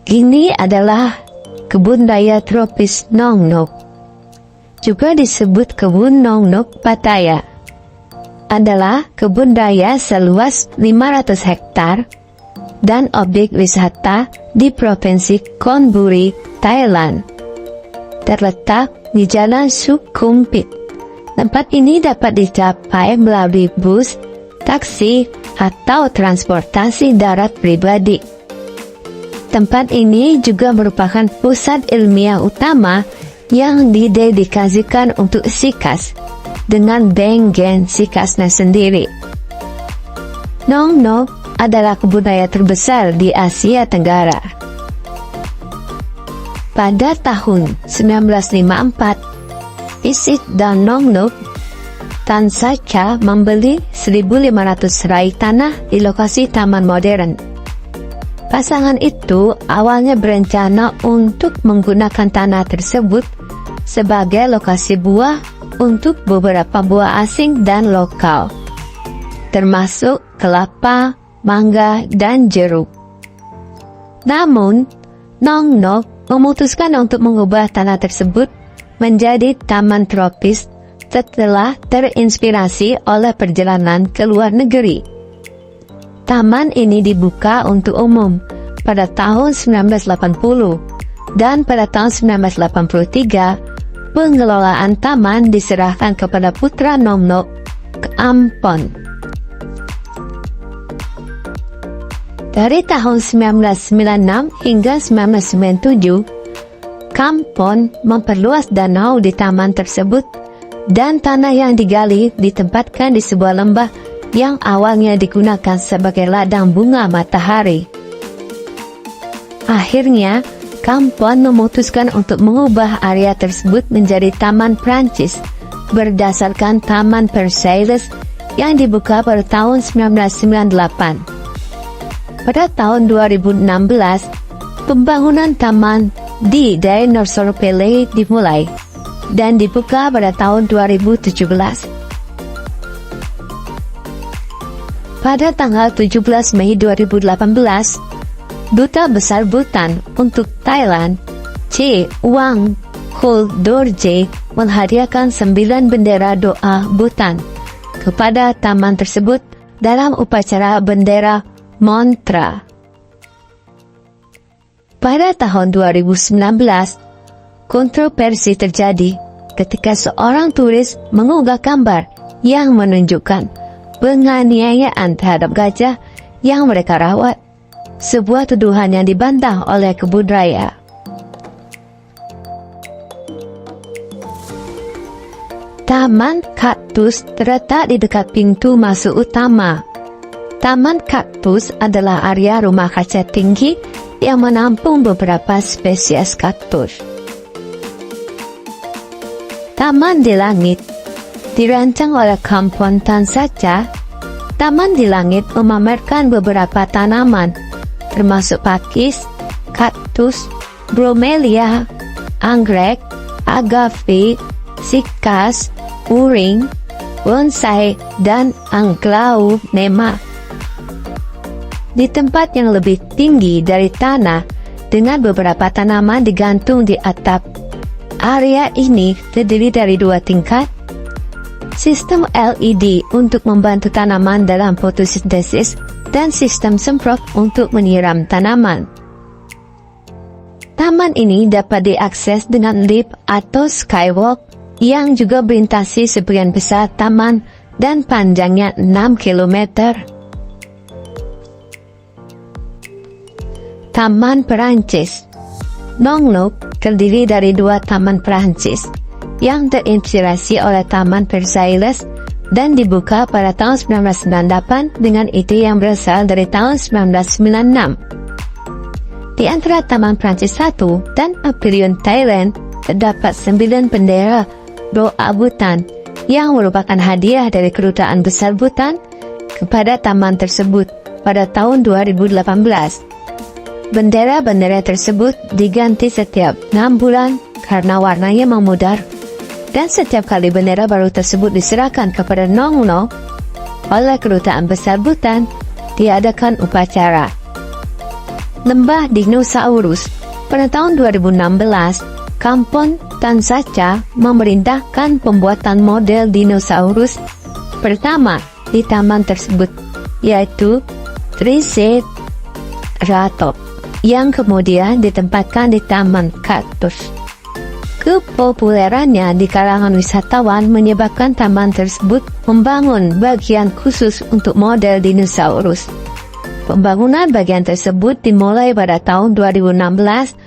Ini adalah kebun raya tropis Nong Nok. Juga disebut kebun Nong Nok Pattaya. Adalah kebun raya seluas 500 hektar dan objek wisata di Provinsi Chonburi, Thailand. Terletak di Jalan Sukhumvit. Tempat ini dapat dicapai melalui bus, taksi, atau transportasi darat pribadi. Tempat ini juga merupakan pusat ilmiah utama yang didedikasikan untuk sikas dengan Bengen sikasnya sendiri. Nong Nok adalah kebun raya terbesar di Asia Tenggara. Pada tahun 1954, Isit dan Nong Nok Tan Sacha membeli 1.500 rai tanah di lokasi taman modern. Pasangan itu awalnya berencana untuk menggunakan tanah tersebut sebagai lokasi buah untuk beberapa buah asing dan lokal, termasuk kelapa, mangga, dan jeruk. Namun, Nong Nok memutuskan untuk mengubah tanah tersebut menjadi taman tropis setelah terinspirasi oleh perjalanan ke luar negeri. Taman ini dibuka untuk umum pada tahun 1980 dan pada tahun 1983 pengelolaan taman diserahkan kepada putra Nong Nok, Kampon. Dari tahun 1996 hingga 1997, Kampon memperluas danau di taman tersebut dan tanah yang digali ditempatkan di sebuah lembah yang awalnya digunakan sebagai ladang bunga matahari. Akhirnya, Kampon memutuskan untuk mengubah area tersebut menjadi Taman Prancis berdasarkan Taman Versailles yang dibuka pada tahun 1998. Pada tahun 2016, pembangunan taman di Dinosaur Palais dimulai dan dibuka pada tahun 2017. Pada tanggal 17 Mei 2018, Duta Besar Bhutan untuk Thailand, C. Wang Khul Dorje, menghadiahkan 9 bendera doa Bhutan kepada taman tersebut dalam upacara bendera mantra. Pada tahun 2019, kontroversi terjadi ketika seorang turis mengunggah gambar yang menunjukkan penganiayaan terhadap gajah yang mereka rawat, sebuah tuduhan yang dibantah oleh kebun raya. Taman Kaktus terletak di dekat pintu masuk utama. Taman Kaktus adalah area rumah kaca tinggi yang menampung beberapa spesies kaktus. Taman di Langit dirancang oleh Kampon Tan Sacha. Taman di Langit memamerkan beberapa tanaman, termasuk pakis, kaktus, bromelia, anggrek, agave, sikas, uring, bonsai, dan aglaonema. Di tempat yang lebih tinggi dari tanah, dengan beberapa tanaman digantung di atap. Area ini terdiri dari 2 tingkat. Sistem LED untuk membantu tanaman dalam fotosintesis dan sistem semprot untuk menyiram tanaman. Taman ini dapat diakses dengan lift atau skywalk yang juga melintasi sebagian besar taman dan panjangnya 6 km. Taman Perancis. Nong Nok terdiri dari 2 taman Perancis yang terinspirasi oleh Taman Versailles dan dibuka pada tahun 1998 dengan ide yang berasal dari tahun 1996. Di antara Taman Prancis 1 dan Pavilion Thailand terdapat 9 bendera doa Bhutan yang merupakan hadiah dari Kedutaan Besar Bhutan kepada taman tersebut pada tahun 2018. Bendera-bendera tersebut diganti setiap 6 bulan karena warnanya memudar, dan setiap kali bendera baru tersebut diserahkan kepada Nong Nok oleh Kedutaan Besar Bhutan, diadakan upacara. lembah dinosaurus. Pada tahun 2016, Kampung Tansaca memerintahkan pembuatan model dinosaurus pertama di taman tersebut, yaitu Triceratops, yang kemudian ditempatkan di Taman Kaktus. Kepopulerannya di kalangan wisatawan menyebabkan taman tersebut membangun bagian khusus untuk model dinosaurus. Pembangunan bagian tersebut dimulai pada tahun 2016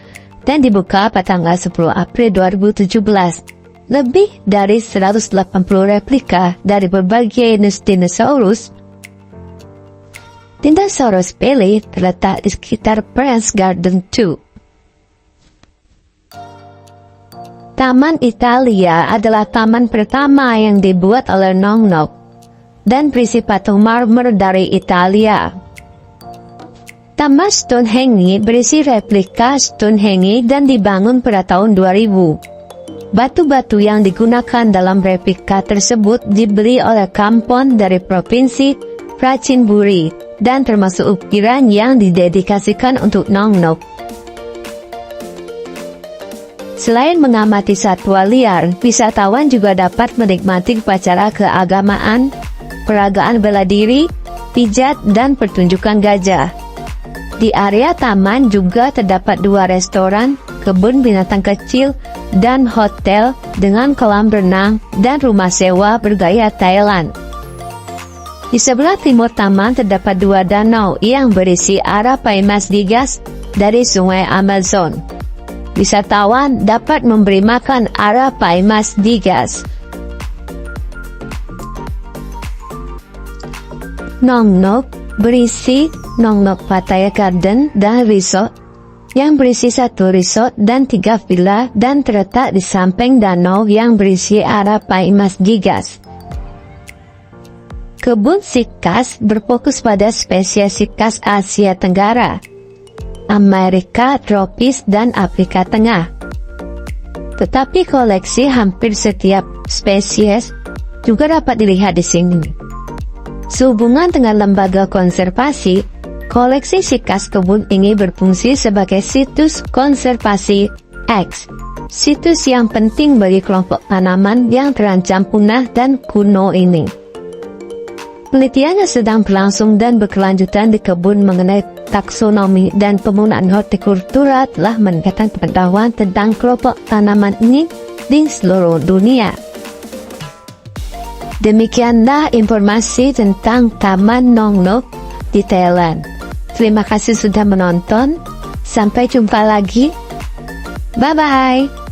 dan dibuka pada tanggal 10 April 2017. Lebih dari 180 replika dari berbagai jenis dinosaurus Pele terletak di sekitar Prince Garden 2. Taman Italia adalah taman pertama yang dibuat oleh Nong Nok dan berisi patung marmer dari Italia. Taman Stonehenge berisi replika Stonehenge dan dibangun pada tahun 2000. Batu-batu yang digunakan dalam replika tersebut dibeli oleh Kampong dari Provinsi Prachinburi dan termasuk ukiran yang didedikasikan untuk Nong Nok. Selain mengamati satwa liar, wisatawan juga dapat menikmati upacara keagamaan, peragaan bela diri, pijat, dan pertunjukan gajah. Di area taman juga terdapat 2 restoran, kebun binatang kecil, dan hotel dengan kolam renang dan rumah sewa bergaya Thailand. Di sebelah timur taman terdapat 2 danau yang berisi Arapaimas gigas dari sungai Amazon. Wisatawan dapat memberi makan Arapaimas gigas. Nong Nok berisi Nong Nok Pattaya Garden dan Resort, yang berisi 1 resort dan 3 villa dan terletak di samping danau yang berisi Arapaimas gigas. Kebun sikas berfokus pada spesies sikas Asia Tenggara, Amerika tropis, dan Afrika Tengah. Tetapi koleksi hampir setiap spesies juga dapat dilihat di sini. Sehubungan dengan lembaga konservasi, koleksi sikas kebun ini berfungsi sebagai situs konservasi X, situs yang penting bagi kelompok tanaman yang terancam punah dan kuno ini. Penelitiannya sedang berlangsung dan berkelanjutan di kebun mengenai taksonomi dan penggunaan hortikultura telah meningkatkan pengetahuan tentang kelompok tanaman ini di seluruh dunia. Demikianlah informasi tentang Taman Nong Nok di Thailand. Terima kasih sudah menonton. Sampai jumpa lagi. Bye-bye.